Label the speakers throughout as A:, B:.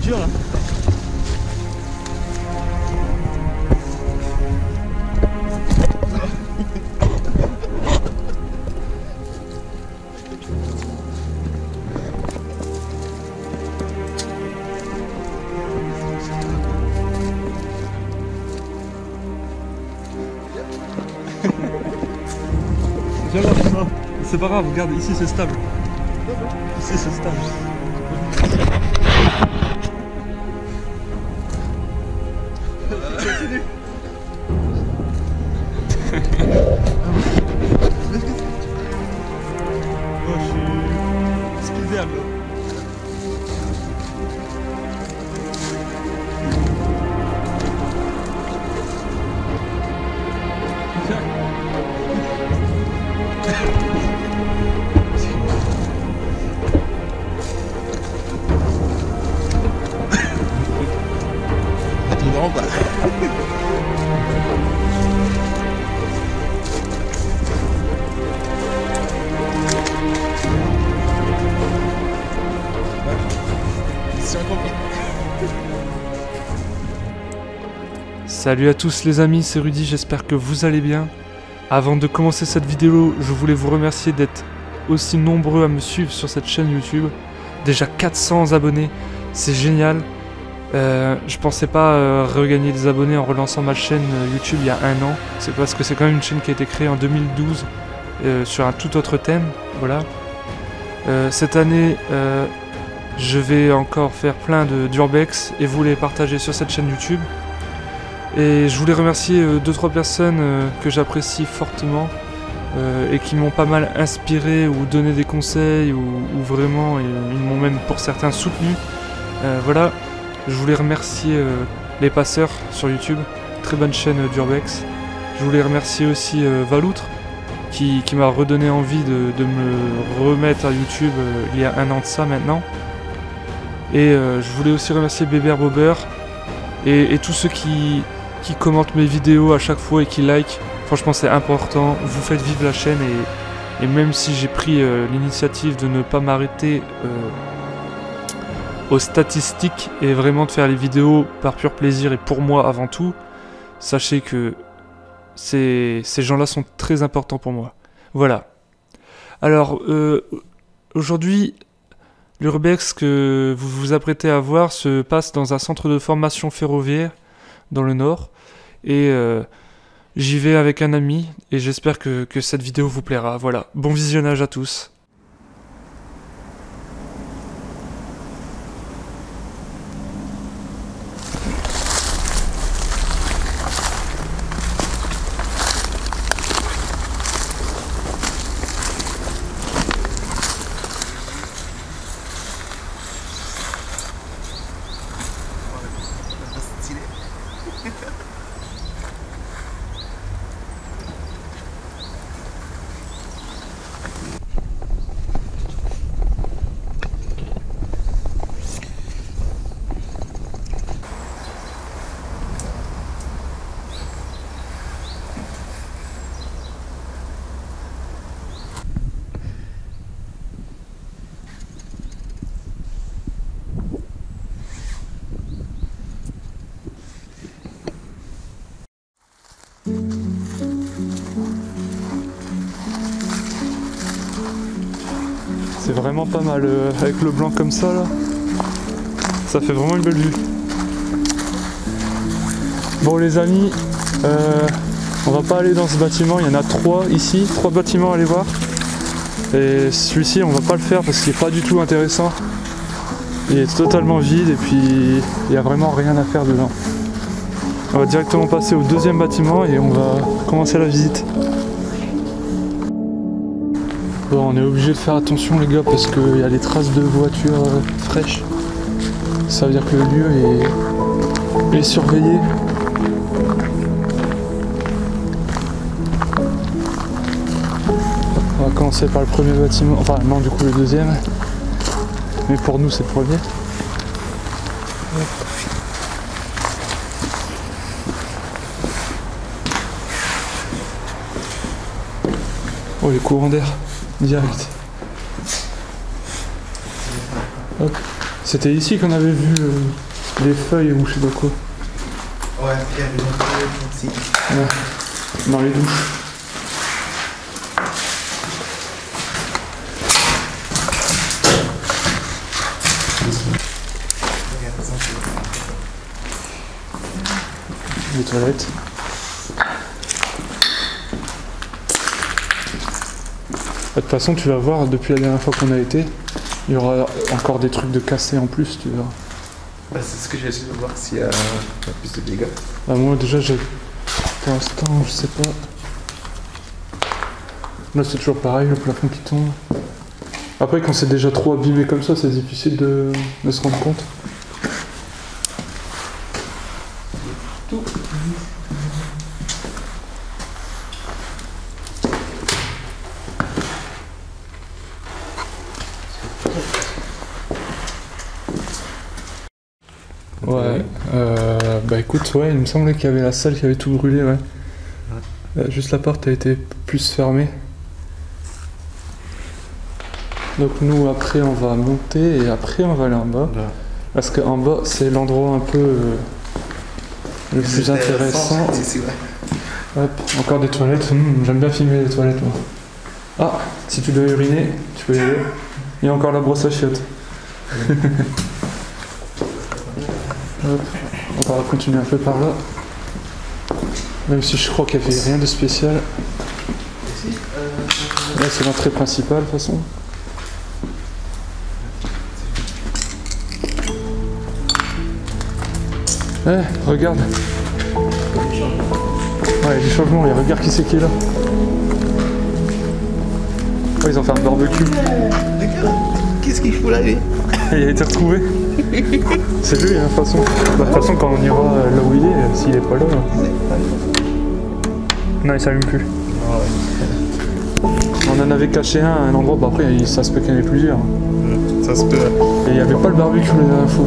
A: dur là. C'est pas grave, regarde, ici c'est stable. Ici c'est stable. Continue. Moi je suis speedern là.
B: Non, bah.
C: Salut à tous les amis, c'est Rudy, j'espère que vous allez bien. Avant de commencer cette vidéo, je voulais vous remercier d'être aussi nombreux à me suivre sur cette chaîne YouTube. Déjà 400 abonnés, c'est génial. Je pensais pas regagner des abonnés en relançant ma chaîne YouTube il y a un an. C'est parce que c'est quand même une chaîne qui a été créée en 2012 sur un tout autre thème. Voilà. Cette année, je vais encore faire plein d'urbex et vous les partager sur cette chaîne YouTube. Et je voulais remercier 2-3 personnes que j'apprécie fortement et qui m'ont pas mal inspiré ou donné des conseils ou vraiment ils m'ont même pour certains soutenu. Voilà. Je voulais remercier les passeurs sur YouTube, très bonne chaîne d'urbex. Je voulais remercier aussi Valoutre qui m'a redonné envie de me remettre à YouTube il y a un an de ça maintenant. Et je voulais aussi remercier Bébert Bobber et tous ceux qui commentent mes vidéos à chaque fois et qui like. Franchement c'est important, vous faites vivre la chaîne et même si j'ai pris l'initiative de ne pas m'arrêter aux statistiques et vraiment de faire les vidéos par pur plaisir et pour moi avant tout, sachez que ces gens-là sont très importants pour moi. Voilà. Alors, aujourd'hui, l'urbex que vous vous apprêtez à voir se passe dans un centre de formation ferroviaire dans le Nord. Et j'y vais avec un ami et j'espère que cette vidéo vous plaira. Voilà, bon visionnage à tous. C'est vraiment pas mal avec le blanc comme ça là. Ça fait vraiment une belle vue. Bon les amis, on va pas aller dans ce bâtiment, il y en a 3 ici, 3 bâtiments à aller voir. Et celui-ci on va pas le faire parce qu'il est pas du tout intéressant. Il est totalement vide et puis il y a vraiment rien à faire dedans. On va directement passer au 2e bâtiment et on va commencer la visite. Bon, on est obligé de faire attention les gars parce qu'il y a des traces de voitures fraîches. Ça veut dire que le lieu est surveillé. On va commencer par le premier bâtiment, enfin non du coup le 2e. Mais pour nous c'est le premier. Oh les courants d'air. Direct. Hop, C'était ici qu'on avait vu les feuilles ou je sais pas quoi.
B: Ouais, il y avait une feuille ici.
C: Ouais. Dans les douches.
B: Regarde ça.
C: Les toilettes. De toute façon, tu vas voir, depuis la dernière fois qu'on a été, il y aura encore des trucs de cassés en plus, tu verras.
B: Bah, c'est ce que j'ai essayé de voir s'il y a plus de dégâts.
C: Bah, moi, déjà, pour l'instant, je sais pas. Là, c'est toujours pareil, le plafond qui tombe. Après, quand c'est déjà trop abîmé comme ça, c'est difficile de se rendre compte.
B: Tout.
C: Ouais, bah écoute, ouais, il me semblait qu'il y avait la salle qui avait tout brûlé, ouais. Juste la porte a été plus fermée. Donc nous, après, on va monter et après, on va aller en bas.
B: Ouais.
C: Parce qu'en bas, c'est l'endroit un peu le plus intéressant.
B: Ici, ouais.
C: Hop, encore des toilettes. J'aime bien filmer les toilettes, moi. Ah, si tu dois uriner, tu peux y aller. Il y a encore la brosse à chiottes. Hop, on va continuer un peu par là. Même si je crois qu'il n'y avait rien de spécial. Là, c'est l'entrée principale, de toute façon. Eh, regarde. Ouais, du changement, et regarde qui c'est qui est là. Oh, ils ont fait un barbecue.
B: Regarde, qu'est-ce qu'il fout là, lui?
C: Il a été retrouvé. C'est lui, hein, de toute façon. Bah, de toute façon, quand on ira là où il est, s'il est pas là. Non, il s'allume plus. On en avait caché un à un endroit, bah après, ça se peut qu'il y en ait plusieurs.
B: Ça se peut.
C: Et il n'y avait pas le barbecue la dernière fois.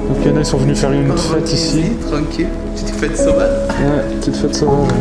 C: Donc il y en a, ils sont venus faire une fête ici.
B: Tranquille, petite fête sauvage.
C: Ouais, petite fête sauvage. Ouais.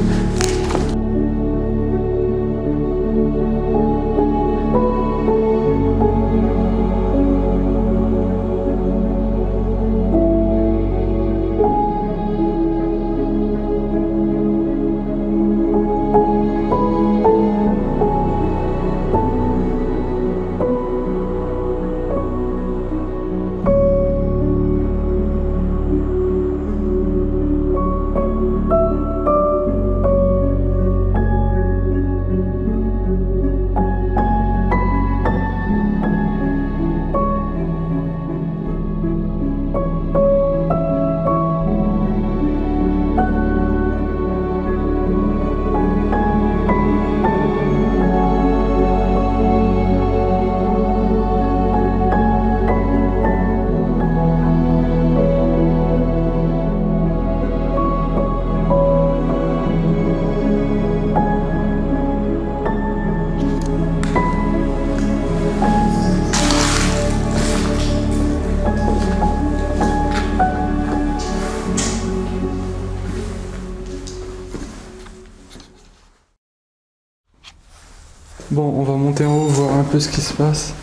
C: Bon, on va monter en haut, voir un peu ce qui se passe.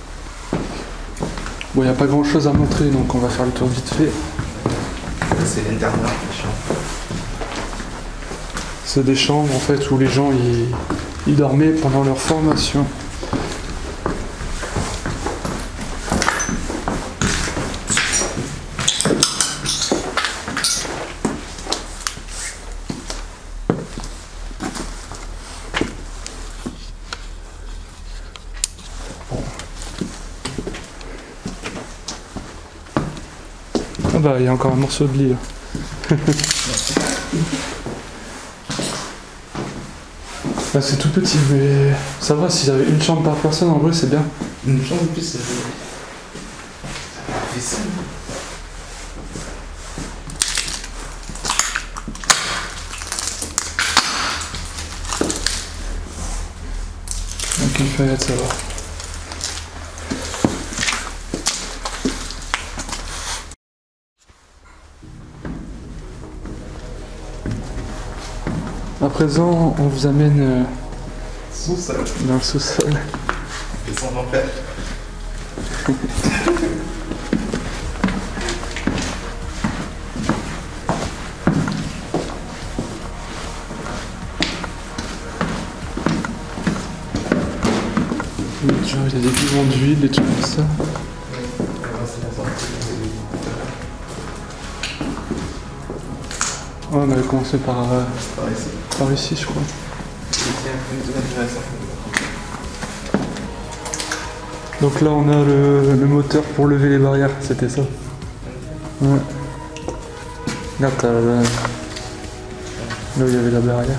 C: Bon, il n'y a pas grand chose à montrer, donc on va faire le tour vite fait.
B: C'est l'intérieur, la chambre.
C: C'est des chambres en fait où les gens ils dormaient pendant leur formation. Ah bah il y a encore un morceau de lit là. Bah, c'est tout petit mais ça va, s'il y avait une chambre par personne en vrai c'est bien.
B: Une chambre en plus, c'est ça.
C: Donc une feuillette ça va. À présent, on vous amène
B: Sous-sol.
C: dans le sous-sol.
B: Descend en fer.
C: il y a des bidons d'huile, des trucs comme ça. Ouais, on avait commencé par ici, je crois. Donc là, on a le moteur pour lever les barrières, c'était ça. Ouais. Regarde, t'as là où il y avait la barrière.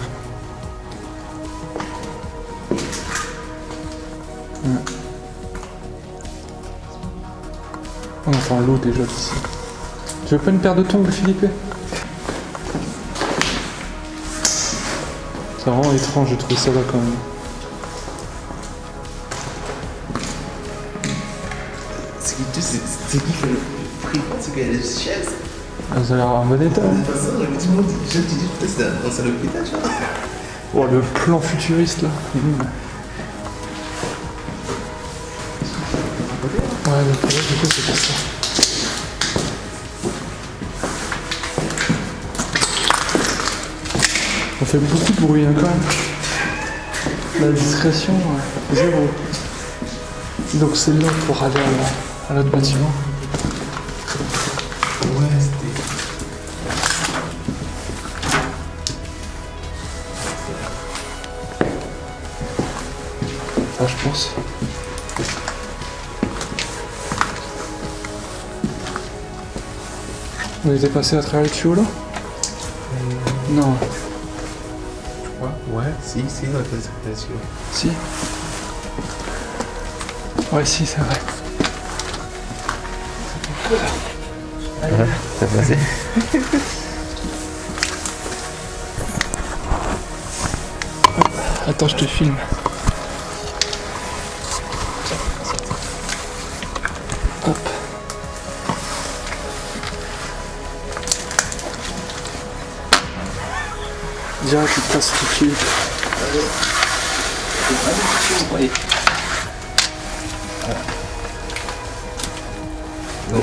C: Ouais. On entend l'eau déjà d'ici. Tu veux pas une paire de tongs, Philippe? C'est vraiment étrange, j'ai trouvé ça là quand même.
B: C'est qui fait le prix? C'est qu'il y a des chaises.
C: Ah, ça a l'air en bon état.
B: De toute façon, le petit monde, je te dis, peut-être c'est dans un hôpital, tu vois.
C: Oh, le plan futuriste là. Ouais, le problème du coup, c'est pas ça. On fait beaucoup de bruit hein, quand même. La discrétion, zéro. Donc c'est là pour aller à l'autre bâtiment.
B: Ouais, c'était.
C: Ça, je pense. On était passé à travers le tuyau là? Non.
B: Ouais, si, on a fait ça.
C: Si. Ouais, si, c'est vrai.
B: Ouais, ça passé.
C: Attends, je te filme. Hop. Direct, il passe tout de suite.
B: Oui. Non.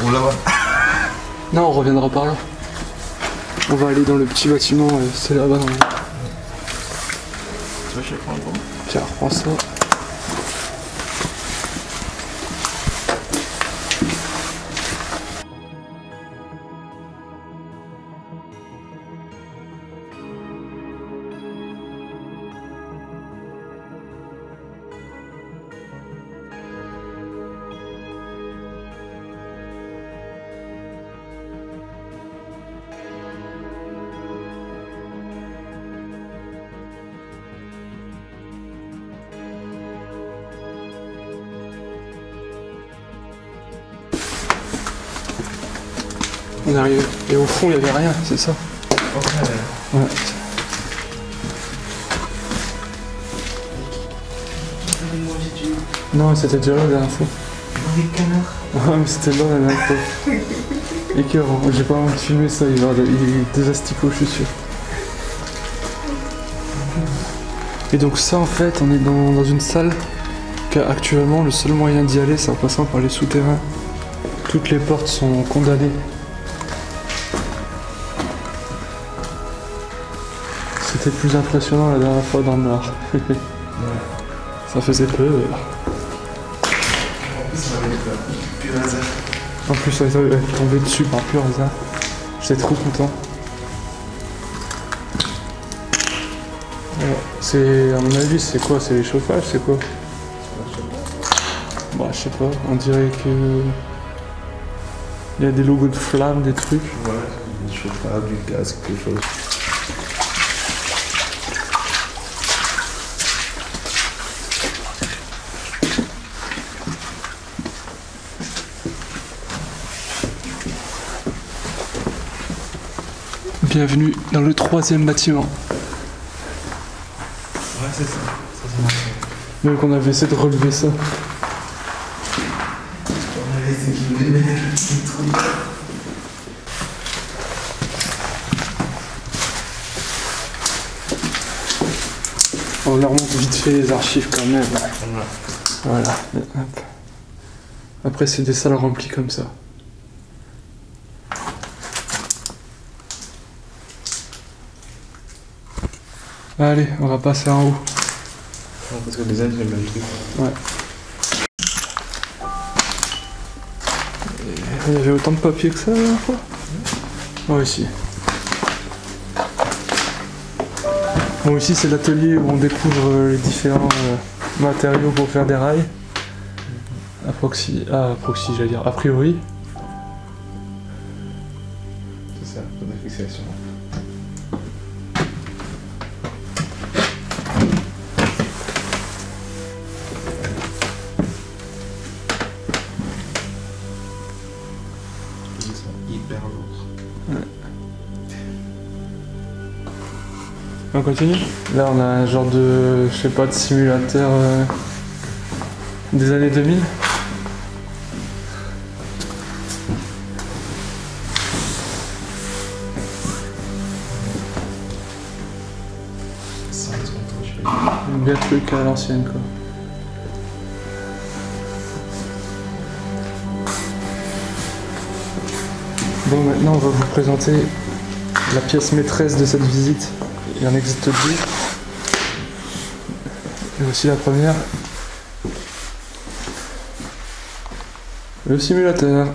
B: On la voit.
C: Non, on reviendra par là. On va aller dans le petit bâtiment, c'est là-bas dans le...
B: Tu vois, je prends un bon.
C: Tiens, reprends ça. On arrive. Et au fond, il n'y avait rien, c'est ça? Ouais. Non, c'était déjà là la dernière fois.
B: Dans les canards.
C: Ouais, mais c'était là la dernière fois. Écœurant. J'ai pas envie de filmer ça, il est des asticots, je suis sûr. Et donc ça, en fait, on est dans une salle qu'actuellement, le seul moyen d'y aller, c'est en passant par les souterrains. Toutes les portes sont condamnées. C'était plus impressionnant la dernière fois dans le noir. Ça faisait peur.
B: En plus, on avait pur hasard.
C: En plus, ça est tombé dessus par pur hasard. J'étais trop content. C'est, à mon avis, c'est quoi? C'est les chauffages? C'est quoi? Bah, je sais pas. On dirait que... Il y a des logos de flammes, des trucs.
B: Ouais, du chauffage, du gaz, quelque chose.
C: Bienvenue dans le 3e bâtiment.
B: Ouais, c'est ça. Ça, c'est marrant.
C: Donc on avait essayé de relever ça.
B: On avait essayé de mettre des petits trucs.
C: On leur montre vite fait les archives quand même. Voilà. Hop. Après c'est des salles remplies comme ça. Allez, on va passer en haut.
B: parce que le design, c'est le même truc.
C: Ouais. Il y avait autant de papier que ça la dernière fois. Ouais, ici. Bon, ici c'est l'atelier où on découvre les différents matériaux pour faire des rails. A priori.
B: C'est ça, pour la fixation. Ils sont hyper lourds.
C: On continue? Là on a un genre de, je sais pas, de simulateur des années 2000. Bien truc à l'ancienne quoi. Bon, maintenant on va vous présenter la pièce maîtresse de cette visite. Il en existe deux. Et aussi la première. Le simulateur.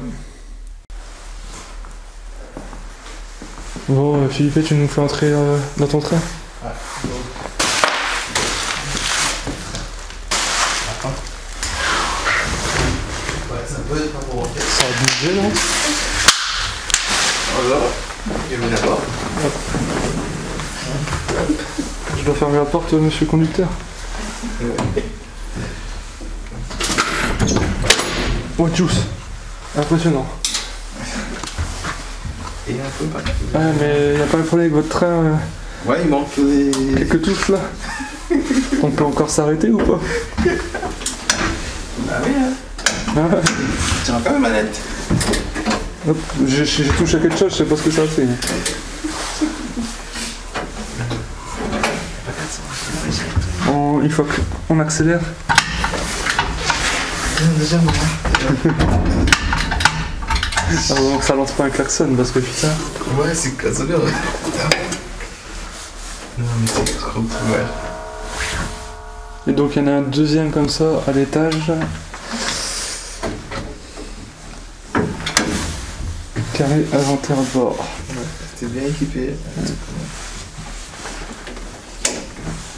C: Bon, Philippe, tu nous fais entrer dans ton train?
B: Ouais. Ouais, ça peut être pas pour rentrer.
C: Ça a bougé là?
B: Voilà. Il y a d'abord.
C: Je dois fermer la porte, monsieur le conducteur. Oh, juice. Impressionnant.
B: Et un peu pas.
C: Ouais, mais y a pas de problème avec votre train.
B: Ouais, il manque des.
C: Quelques touches là. On peut encore s'arrêter ou pas?
B: Ah oui, hein.
C: Ah,
B: Tiens encore la manette.
C: hop, j'ai touché à quelque chose, je sais pas ce que ça a fait. Il faut qu'on accélère.
B: Déjà,
C: Ah bon, ça lance pas un klaxon parce que putain.
B: ouais, c'est cassonné. Non, mais c'est trop ouais.
C: Et donc il y en a un deuxième comme ça à l'étage. Carré inventaire bord.
B: Ouais, c'était bien équipé.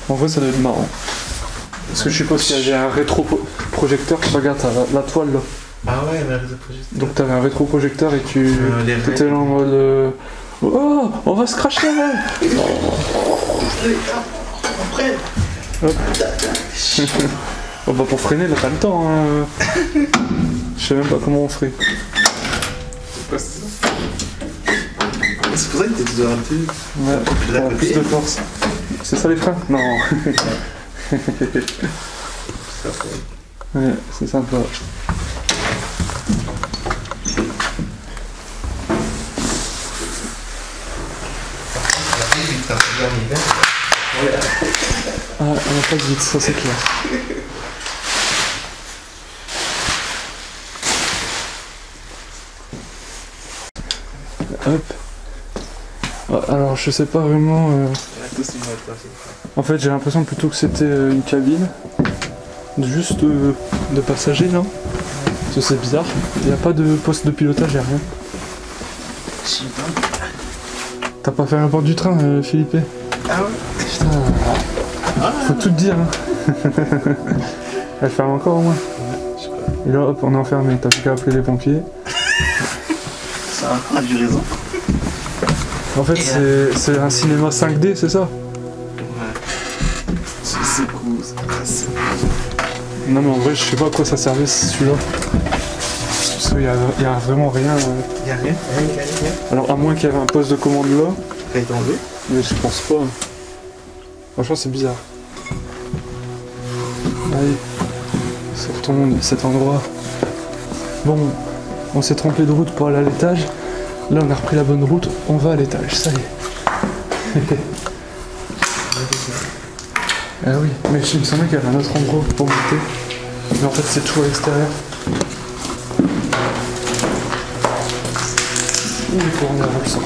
C: En vrai ça doit être marrant. Parce que je suppose qu'il y avait un rétroprojecteur. Regarde, t'as la toile là.
B: Ah ouais, mais le projecteur.
C: Donc t'avais un rétroprojecteur et tu étais là en mode oh, on va se cracher là.
B: Après.
C: Hop. Oh bah pour freiner là t'as le temps hein. Je sais même pas comment on ferait.
B: C'est quoi ça? C'est pour ça que t'es tout raté.
C: Ouais, pour avoir plus de force. C'est ça les freins? Non. Ouais, c'est sympa. Ah, on n'a pas de vite, ça c'est clair. Hop. Alors je sais pas vraiment... En fait j'ai l'impression plutôt que c'était une cabine. Juste de passagers, non? Parce que c'est bizarre. Il n'y a pas de poste de pilotage, il n'y a rien. T'as pas fait la porte du train, Philippe?
B: Ah ouais?
C: Putain. Faut tout te dire, hein. Elle ferme encore au moins.
B: Ouais, je crois.
C: Et là, hop, on est enfermé. T'as plus qu'à appeler les pompiers.
B: Ça a du raison.
C: En fait, c'est un cinéma 5D, c'est ça?
B: Ouais. C'est cool, c'est classe.
C: Non, mais en vrai, je sais pas à quoi ça servait celui-là. Parce qu'il y a vraiment rien.
B: Y'a rien? Rien.
C: Alors, à moins qu'il y avait un poste de commande là.
B: Ça a été enlevé?
C: Mais je pense pas. Franchement, c'est bizarre. Allez, sortons de cet endroit. Bon, on s'est trompé de route pour aller à l'étage. Là, on a repris la bonne route. On va à l'étage, ça y est. Ah oui, mais il me semblait qu'il y avait un autre endroit pour monter. Mais en fait, c'est tout à l'extérieur. Ouh, les courants d'air, on le sent.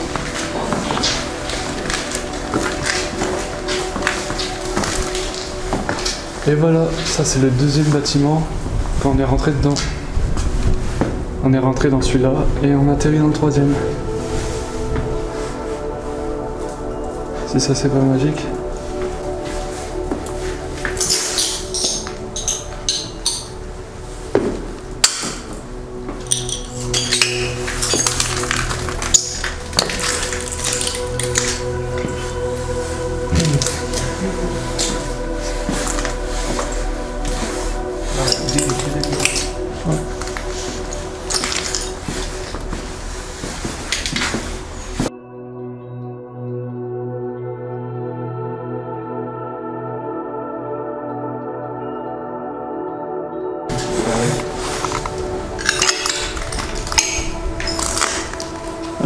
C: Et voilà, ça c'est le deuxième bâtiment quand on est rentré dedans. On est rentré dans celui-là et on atterrit dans le troisième. Si ça c'est pas magique.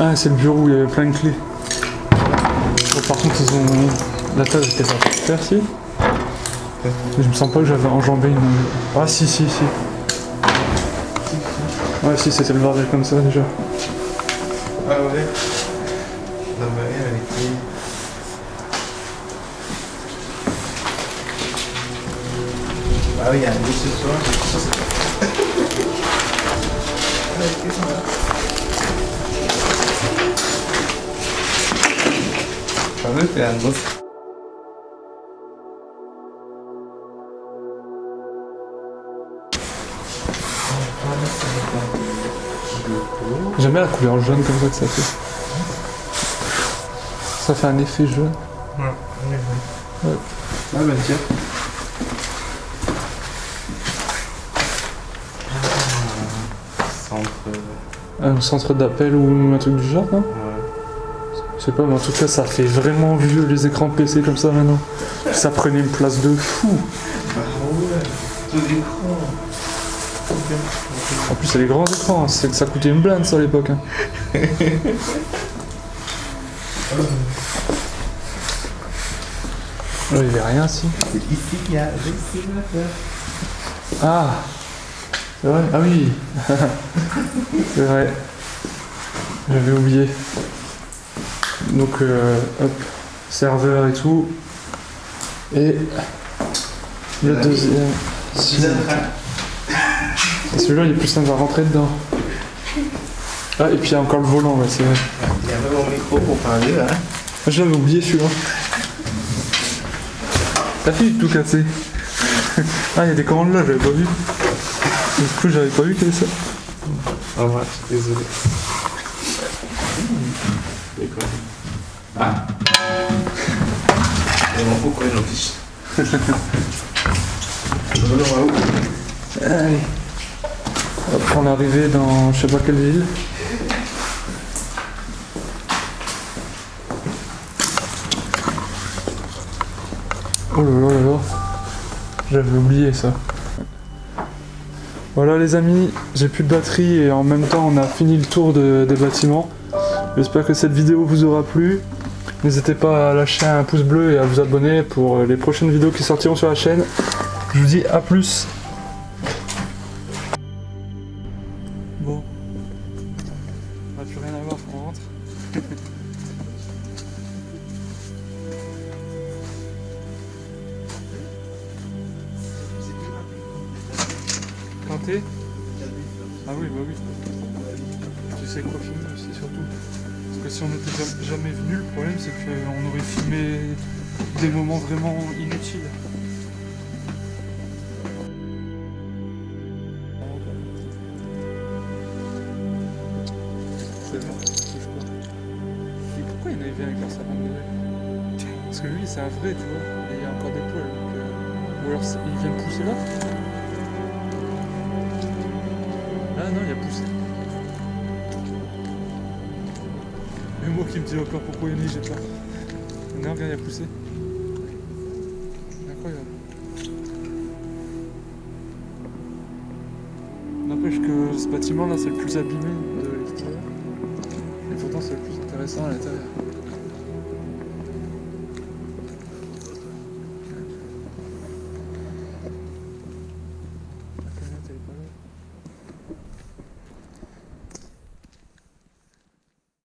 C: Ah, c'est le bureau où il y avait plein de clés. Bon, par contre, ils ont... la table était pas super, si. Je me sens pas que j'avais enjambé une... Ah si. Ouais, si, c'était le bordel comme ça déjà.
B: Ah ouais. Non, mais rien avec lui. Ah oui, il y a un bus ce soir. Fameux, c'est un bus.
C: J'aime bien la couleur jaune comme ça que ça fait. Ça fait un effet jaune.
B: Ouais. Ah bah tiens.
C: Un centre d'appel ou un truc du genre, non?
B: Ouais.
C: Je sais pas, mais en tout cas, ça fait vraiment vieux les écrans PC comme ça maintenant. Ça prenait une place de fou.
B: Ah ouais, tout l'écran.
C: En plus, c'est les grands écrans, c'est que ça coûtait une blinde ça à l'époque. Hein. Il y avait rien ici.
B: C'est ici qu'il y a l'extimateur.
C: Ah, c'est vrai. Ah oui. C'est vrai. J'avais oublié. Donc, hop, serveur et tout. Et le deuxième. Celui-là, il est plus simple à rentrer dedans. Ah, et puis il y a encore le volant, ouais, c'est vrai.
B: Il y a même mon micro pour parler là.
C: Je l'avais oublié celui-là. T'as fait tout cassé. Ah, il y a des commandes là, j'avais pas vu. Du coup, j'avais pas vu qu'il y avait ça.
B: Au revoir, je suis désolé. D'accord. Ah. Et mon pourquoi il en fiche.
C: Allez. Hop, on est arrivé dans je sais pas quelle ville. Oh là là là là. J'avais oublié ça. Voilà les amis, j'ai plus de batterie et en même temps on a fini le tour des bâtiments. J'espère que cette vidéo vous aura plu. N'hésitez pas à lâcher un pouce bleu et à vous abonner pour les prochaines vidéos qui sortiront sur la chaîne. Je vous dis à plus. Bon. On n'a plus rien à voir, on rentre. Planté ? Ah oui, bah oui. Tu sais quoi filmer aussi surtout. Parce que si on n'était jamais venu, le problème c'est qu'on aurait filmé des moments vraiment inutiles. C'est bon, touche pas. Et pourquoi il y en avait avec leur sapin de Noël? Parce que lui c'est un vrai, tu vois, et il y a encore des poils. Donc, ou alors il vient de pousser là? Ah non, il a poussé. Et moi qui me dis encore pourquoi il y en a, j'ai peur. Non, regarde, il a poussé. Incroyable. N'empêche que ce bâtiment là c'est le plus abîmé de l'extérieur. Et pourtant c'est le plus intéressant à l'intérieur.